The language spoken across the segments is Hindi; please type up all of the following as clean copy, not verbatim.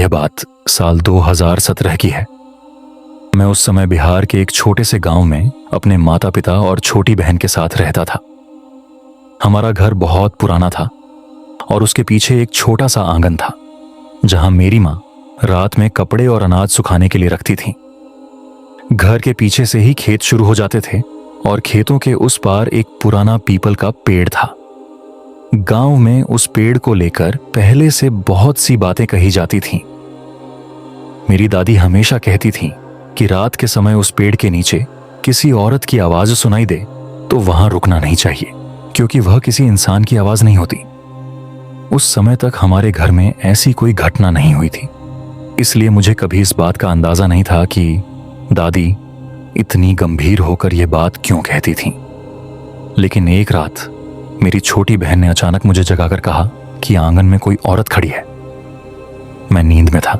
यह बात साल 2017 की है। मैं उस समय बिहार के एक छोटे से गांव में अपने माता पिता और छोटी बहन के साथ रहता था। हमारा घर बहुत पुराना था और उसके पीछे एक छोटा सा आंगन था जहां मेरी माँ रात में कपड़े और अनाज सुखाने के लिए रखती थी। घर के पीछे से ही खेत शुरू हो जाते थे और खेतों के उस पार एक पुराना पीपल का पेड़ था। गांव में उस पेड़ को लेकर पहले से बहुत सी बातें कही जाती थीं। मेरी दादी हमेशा कहती थी कि रात के समय उस पेड़ के नीचे किसी औरत की आवाज सुनाई दे तो वहां रुकना नहीं चाहिए, क्योंकि वह किसी इंसान की आवाज नहीं होती। उस समय तक हमारे घर में ऐसी कोई घटना नहीं हुई थी, इसलिए मुझे कभी इस बात का अंदाजा नहीं था कि दादी इतनी गंभीर होकर यह बात क्यों कहती थी। लेकिन एक रात मेरी छोटी बहन ने अचानक मुझे जगाकर कहा कि आंगन में कोई औरत खड़ी है। मैं नींद में था,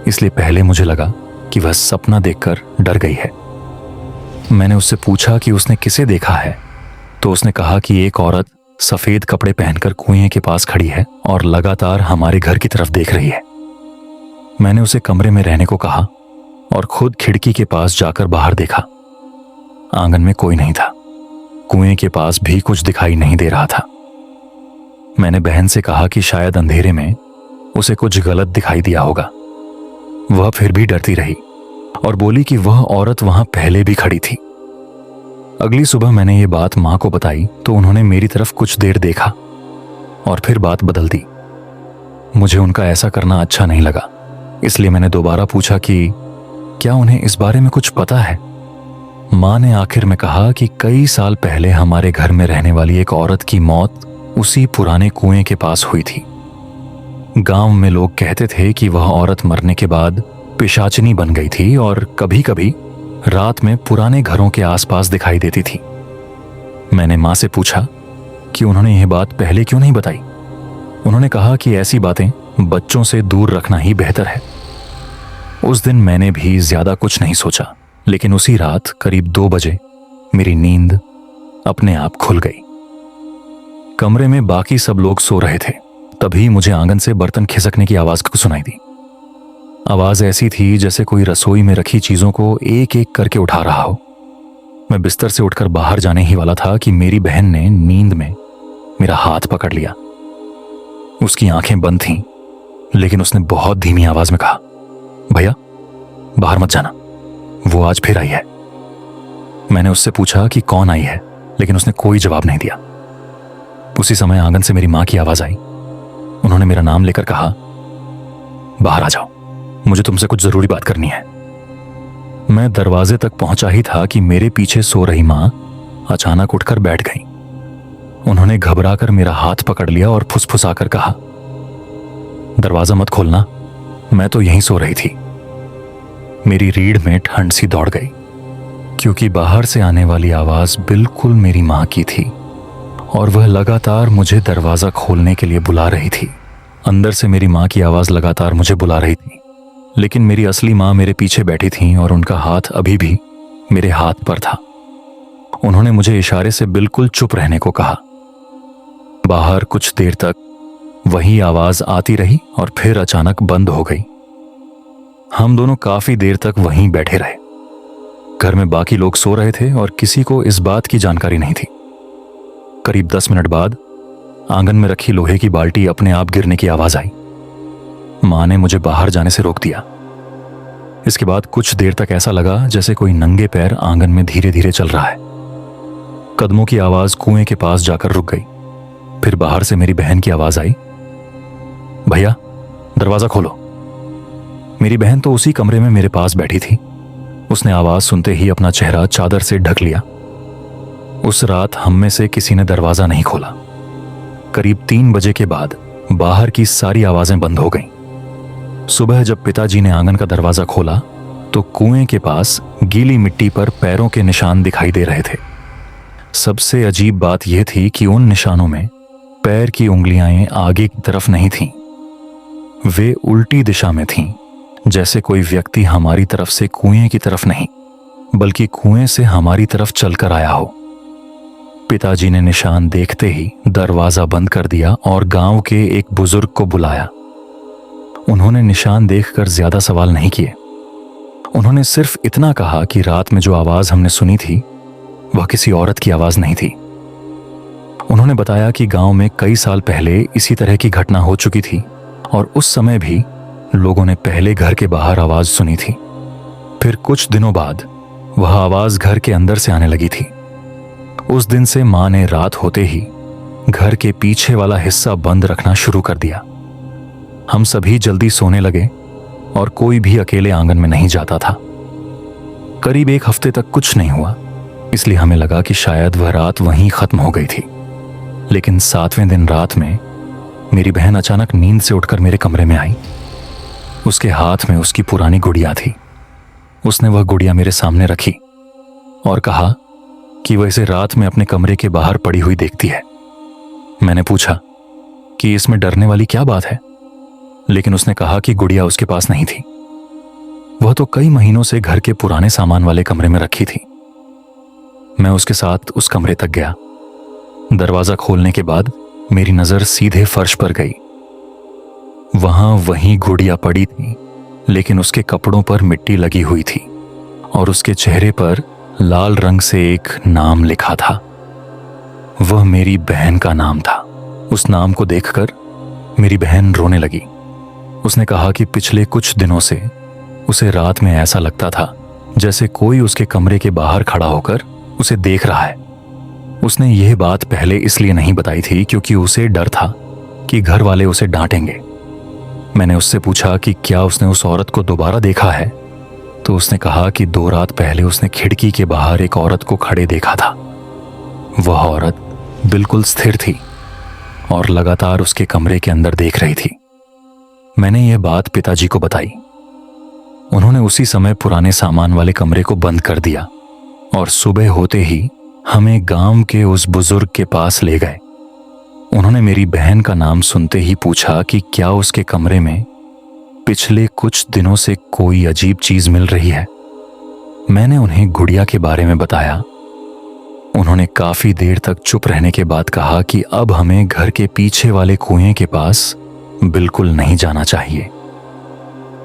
इसलिए पहले मुझे लगा कि वह सपना देखकर डर गई है। मैंने उससे पूछा कि उसने किसे देखा है, तो उसने कहा कि एक औरत सफेद कपड़े पहनकर कुएं के पास खड़ी है और लगातार हमारे घर की तरफ देख रही है। मैंने उसे कमरे में रहने को कहा और खुद खिड़की के पास जाकर बाहर देखा। आंगन में कोई नहीं था, कुएं के पास भी कुछ दिखाई नहीं दे रहा था। मैंने बहन से कहा कि शायद अंधेरे में उसे कुछ गलत दिखाई दिया होगा। वह फिर भी डरती रही और बोली कि वह औरत वहां पहले भी खड़ी थी। अगली सुबह मैंने ये बात मां को बताई तो उन्होंने मेरी तरफ कुछ देर देखा और फिर बात बदल दी। मुझे उनका ऐसा करना अच्छा नहीं लगा, इसलिए मैंने दोबारा पूछा कि क्या उन्हें इस बारे में कुछ पता है। मां ने आखिर में कहा कि कई साल पहले हमारे घर में रहने वाली एक औरत की मौत उसी पुराने कुएं के पास हुई थी। गांव में लोग कहते थे कि वह औरत मरने के बाद पिशाचनी बन गई थी और कभी कभी रात में पुराने घरों के आसपास दिखाई देती थी। मैंने मां से पूछा कि उन्होंने यह बात पहले क्यों नहीं बताई। उन्होंने कहा कि ऐसी बातें बच्चों से दूर रखना ही बेहतर है। उस दिन मैंने भी ज्यादा कुछ नहीं सोचा, लेकिन उसी रात करीब 2 बजे मेरी नींद अपने आप खुल गई। कमरे में बाकी सब लोग सो रहे थे, तभी मुझे आंगन से बर्तन खिसकने की आवाज सुनाई दी। आवाज ऐसी थी जैसे कोई रसोई में रखी चीजों को एक एक करके उठा रहा हो। मैं बिस्तर से उठकर बाहर जाने ही वाला था कि मेरी बहन ने नींद में मेरा हाथ पकड़ लिया। उसकी आंखें बंद थीं, लेकिन उसने बहुत धीमी आवाज में कहा, भैया बाहर मत जाना, वो आज फिर आई है। मैंने उससे पूछा कि कौन आई है, लेकिन उसने कोई जवाब नहीं दिया। उसी समय आंगन से मेरी मां की आवाज आई। उन्होंने मेरा नाम लेकर कहा, बाहर आ जाओ, मुझे तुमसे कुछ जरूरी बात करनी है। मैं दरवाजे तक पहुंचा ही था कि मेरे पीछे सो रही मां अचानक उठकर बैठ गई। उन्होंने घबराकर मेरा हाथ पकड़ लिया और फुसफुसाकर कहा, दरवाजा मत खोलना, मैं तो यहीं सो रही थी। मेरी रीढ़ में ठंड सी दौड़ गई, क्योंकि बाहर से आने वाली आवाज बिल्कुल मेरी मां की थी और वह लगातार मुझे दरवाजा खोलने के लिए बुला रही थी। अंदर से मेरी मां की आवाज लगातार मुझे बुला रही थी, लेकिन मेरी असली मां मेरे पीछे बैठी थी और उनका हाथ अभी भी मेरे हाथ पर था। उन्होंने मुझे इशारे से बिल्कुल चुप रहने को कहा। बाहर कुछ देर तक वही आवाज आती रही और फिर अचानक बंद हो गई। हम दोनों काफी देर तक वहीं बैठे रहे। घर में बाकी लोग सो रहे थे और किसी को इस बात की जानकारी नहीं थी। करीब 10 मिनट बाद आंगन में रखी लोहे की बाल्टी अपने आप गिरने की आवाज आई। मां ने मुझे बाहर जाने से रोक दिया। इसके बाद कुछ देर तक ऐसा लगा जैसे कोई नंगे पैर आंगन में धीरे धीरे चल रहा है। कदमों की आवाज कुएं के पास जाकर रुक गई। फिर बाहर से मेरी बहन की आवाज आई, भैया दरवाजा खोलो। मेरी बहन तो उसी कमरे में मेरे पास बैठी थी। उसने आवाज सुनते ही अपना चेहरा चादर से ढक लिया। उस रात हम में से किसी ने दरवाजा नहीं खोला। करीब 3 बजे के बाद बाहर की सारी आवाजें बंद हो गईं। सुबह जब पिताजी ने आंगन का दरवाजा खोला तो कुएं के पास गीली मिट्टी पर पैरों के निशान दिखाई दे रहे थे। सबसे अजीब बात यह थी कि उन निशानों में पैर की उंगलियां आगे की तरफ नहीं थीं, वे उल्टी दिशा में थीं, जैसे कोई व्यक्ति हमारी तरफ से कुएं की तरफ नहीं बल्कि कुएं से हमारी तरफ चलकर आया हो। पिताजी ने निशान देखते ही दरवाजा बंद कर दिया और गांव के एक बुजुर्ग को बुलाया। उन्होंने निशान देखकर ज्यादा सवाल नहीं किए। उन्होंने सिर्फ इतना कहा कि रात में जो आवाज हमने सुनी थी वह किसी औरत की आवाज नहीं थी। उन्होंने बताया कि गांव में कई साल पहले इसी तरह की घटना हो चुकी थी और उस समय भी लोगों ने पहले घर के बाहर आवाज सुनी थी। फिर कुछ दिनों बाद वह आवाज घर के अंदर से आने लगी थी। उस दिन से मां ने रात होते ही घर के पीछे वाला हिस्सा बंद रखना शुरू कर दिया। हम सभी जल्दी सोने लगे और कोई भी अकेले आंगन में नहीं जाता था। करीब एक हफ्ते तक कुछ नहीं हुआ, इसलिए हमें लगा कि शायद वह रात वहीं खत्म हो गई थी। लेकिन 7वें दिन रात में मेरी बहन अचानक नींद से उठकर मेरे कमरे में आई। उसके हाथ में उसकी पुरानी गुड़िया थी। उसने वह गुड़िया मेरे सामने रखी और कहा कि वह इसे रात में अपने कमरे के बाहर पड़ी हुई देखती है। मैंने पूछा कि इसमें डरने वाली क्या बात है, लेकिन उसने कहा कि गुड़िया उसके पास नहीं थी। वह तो कई महीनों से घर के पुराने सामान वाले कमरे में रखी थी। मैं उसके साथ उस कमरे तक गया। दरवाजा खोलने के बाद मेरी नजर सीधे फर्श पर गई। वहां वही गुड़िया पड़ी थी, लेकिन उसके कपड़ों पर मिट्टी लगी हुई थी और उसके चेहरे पर लाल रंग से एक नाम लिखा था। वह मेरी बहन का नाम था। उस नाम को देखकर मेरी बहन रोने लगी। उसने कहा कि पिछले कुछ दिनों से उसे रात में ऐसा लगता था जैसे कोई उसके कमरे के बाहर खड़ा होकर उसे देख रहा है। उसने यह बात पहले इसलिए नहीं बताई थी क्योंकि उसे डर था कि घर वाले उसे डांटेंगे। मैंने उससे पूछा कि क्या उसने उस औरत को दोबारा देखा है, तो उसने कहा कि 2 रात पहले उसने खिड़की के बाहर एक औरत को खड़े देखा था। वह औरत बिल्कुल स्थिर थी और लगातार उसके कमरे के अंदर देख रही थी। मैंने यह बात पिताजी को बताई। उन्होंने उसी समय पुराने सामान वाले कमरे को बंद कर दिया और सुबह होते ही हमें गांव के उस बुजुर्ग के पास ले गए। उन्होंने मेरी बहन का नाम सुनते ही पूछा कि क्या उसके कमरे में पिछले कुछ दिनों से कोई अजीब चीज मिल रही है। मैंने उन्हें गुड़िया के बारे में बताया। उन्होंने काफी देर तक चुप रहने के बाद कहा कि अब हमें घर के पीछे वाले कुएं के पास बिल्कुल नहीं जाना चाहिए।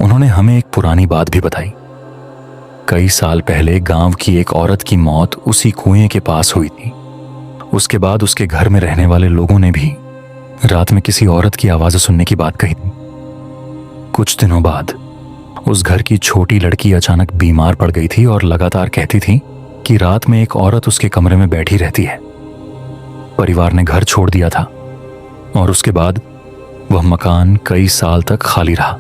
उन्होंने हमें एक पुरानी बात भी बताई। कई साल पहले गांव की एक औरत की मौत उसी कुएं के पास हुई थी। उसके बाद उसके घर में रहने वाले लोगों ने भी रात में किसी औरत की आवाज सुनने की बात कही थी। कुछ दिनों बाद उस घर की छोटी लड़की अचानक बीमार पड़ गई थी और लगातार कहती थी कि रात में एक औरत उसके कमरे में बैठी रहती है। परिवार ने घर छोड़ दिया था और उसके बाद वह मकान कई साल तक खाली रहा।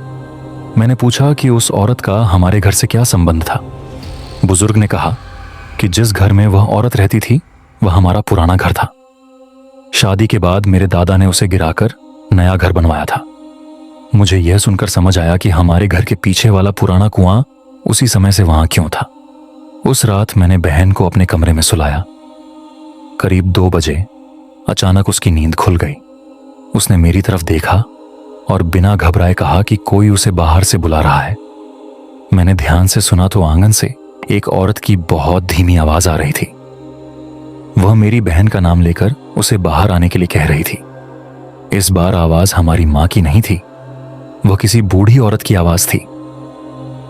मैंने पूछा कि उस औरत का हमारे घर से क्या संबंध था। बुजुर्ग ने कहा कि जिस घर में वह औरत रहती थी वह हमारा पुराना घर था। शादी के बाद मेरे दादा ने उसे गिराकर नया घर बनवाया था। मुझे यह सुनकर समझ आया कि हमारे घर के पीछे वाला पुराना कुआं उसी समय से वहां क्यों था। उस रात मैंने बहन को अपने कमरे में सुलाया। करीब 2 बजे अचानक उसकी नींद खुल गई। उसने मेरी तरफ देखा और बिना घबराए कहा कि कोई उसे बाहर से बुला रहा है। मैंने ध्यान से सुना तो आंगन से एक औरत की बहुत धीमी आवाज आ रही थी। वह मेरी बहन का नाम लेकर उसे बाहर आने के लिए कह रही थी। इस बार आवाज हमारी मां की नहीं थी, वह किसी बूढ़ी औरत की आवाज थी।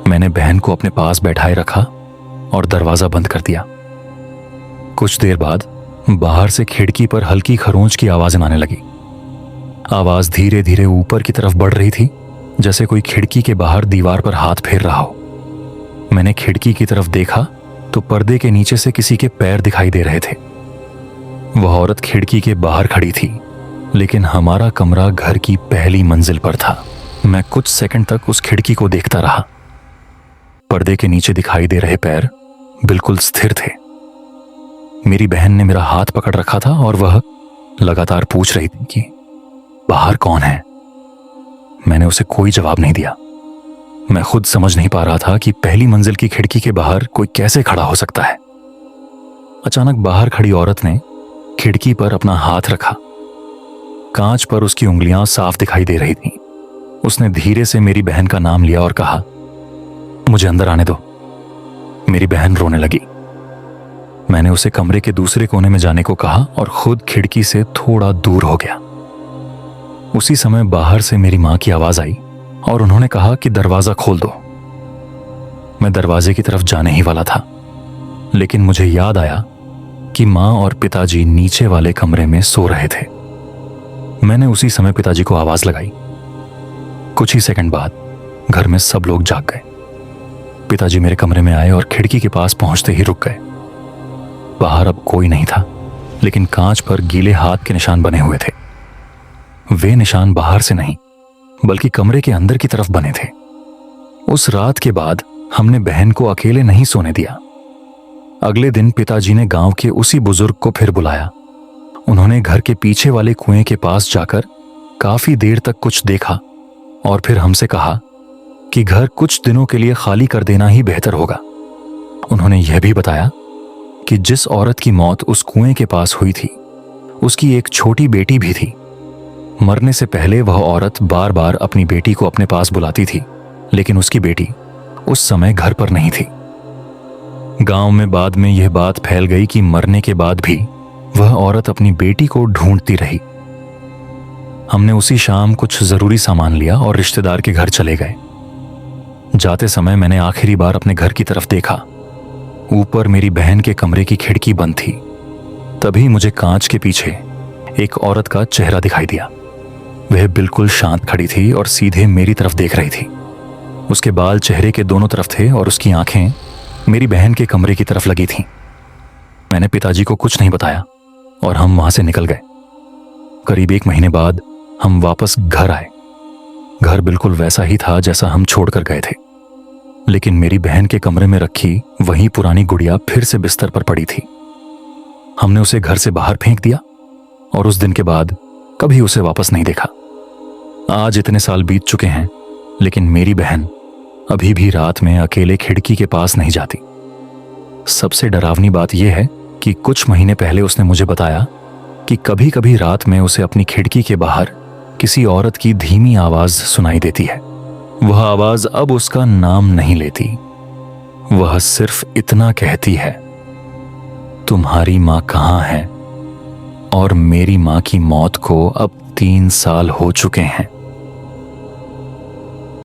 मैंने बहन को अपने पास बैठाए रखा और दरवाजा बंद कर दिया। कुछ देर बाद बाहर से खिड़की पर हल्की खरोंच की आवाज आने लगी। आवाज धीरे धीरे ऊपर की तरफ बढ़ रही थी, जैसे कोई खिड़की के बाहर दीवार पर हाथ फेर रहा हो। मैंने खिड़की की तरफ देखा तो पर्दे के नीचे से किसी के पैर दिखाई दे रहे थे। वह औरत खिड़की के बाहर खड़ी थी, लेकिन हमारा कमरा घर की पहली मंजिल पर था। मैं कुछ सेकंड तक उस खिड़की को देखता रहा। पर्दे के नीचे दिखाई दे रहे पैर बिल्कुल स्थिर थे। मेरी बहन ने मेरा हाथ पकड़ रखा था और वह लगातार पूछ रही थी कि बाहर कौन है। मैंने उसे कोई जवाब नहीं दिया। मैं खुद समझ नहीं पा रहा था कि पहली मंजिल की खिड़की के बाहर कोई कैसे खड़ा हो सकता है। अचानक बाहर खड़ी औरत ने खिड़की पर अपना हाथ रखा। कांच पर उसकी उंगलियां साफ दिखाई दे रही थीं। उसने धीरे से मेरी बहन का नाम लिया और कहा, मुझे अंदर आने दो। मेरी बहन रोने लगी। मैंने उसे कमरे के दूसरे कोने में जाने को कहा और खुद खिड़की से थोड़ा दूर हो गया। उसी समय बाहर से मेरी मां की आवाज आई, और उन्होंने कहा कि दरवाजा खोल दो। मैं दरवाजे की तरफ जाने ही वाला था, लेकिन मुझे याद आया कि मां और पिताजी नीचे वाले कमरे में सो रहे थे। मैंने उसी समय पिताजी को आवाज लगाई। कुछ ही सेकंड बाद घर में सब लोग जाग गए। पिताजी मेरे कमरे में आए और खिड़की के पास पहुंचते ही रुक गए। बाहर अब कोई नहीं था, लेकिन कांच पर गीले हाथ के निशान बने हुए थे। वे निशान बाहर से नहीं, बल्कि कमरे के अंदर की तरफ बने थे। उस रात के बाद हमने बहन को अकेले नहीं सोने दिया। अगले दिन पिताजी ने गांव के उसी बुजुर्ग को फिर बुलाया। उन्होंने घर के पीछे वाले कुएं के पास जाकर काफी देर तक कुछ देखा और फिर हमसे कहा कि घर कुछ दिनों के लिए खाली कर देना ही बेहतर होगा। उन्होंने यह भी बताया कि जिस औरत की मौत उस कुएं के पास हुई थी, उसकी एक छोटी बेटी भी थी। मरने से पहले वह औरत बार बार अपनी बेटी को अपने पास बुलाती थी, लेकिन उसकी बेटी उस समय घर पर नहीं थी। गांव में बाद में यह बात फैल गई कि मरने के बाद भी वह औरत अपनी बेटी को ढूंढती रही। हमने उसी शाम कुछ जरूरी सामान लिया और रिश्तेदार के घर चले गए। जाते समय मैंने आखिरी बार अपने घर की तरफ देखा। ऊपर मेरी बहन के कमरे की खिड़की बंद थी। तभी मुझे कांच के पीछे एक औरत का चेहरा दिखाई दिया। वह बिल्कुल शांत खड़ी थी और सीधे मेरी तरफ देख रही थी। उसके बाल चेहरे के दोनों तरफ थे और उसकी आंखें मेरी बहन के कमरे की तरफ लगी थीं। मैंने पिताजी को कुछ नहीं बताया और हम वहां से निकल गए। करीब 1 महीने बाद हम वापस घर आए। घर बिल्कुल वैसा ही था जैसा हम छोड़कर गए थे, लेकिन मेरी बहन के कमरे में रखी वही पुरानी गुड़िया फिर से बिस्तर पर पड़ी थी। हमने उसे घर से बाहर फेंक दिया और उस दिन के बाद कभी उसे वापस नहीं देखा। आज इतने साल बीत चुके हैं, लेकिन मेरी बहन अभी भी रात में अकेले खिड़की के पास नहीं जाती। सबसे डरावनी बात यह है कि कुछ महीने पहले उसने मुझे बताया कि कभी कभी रात में उसे अपनी खिड़की के बाहर किसी औरत की धीमी आवाज सुनाई देती है। वह आवाज अब उसका नाम नहीं लेती। वह सिर्फ इतना कहती है, तुम्हारी मां कहां है? और मेरी मां की मौत को अब 3 साल हो चुके हैं।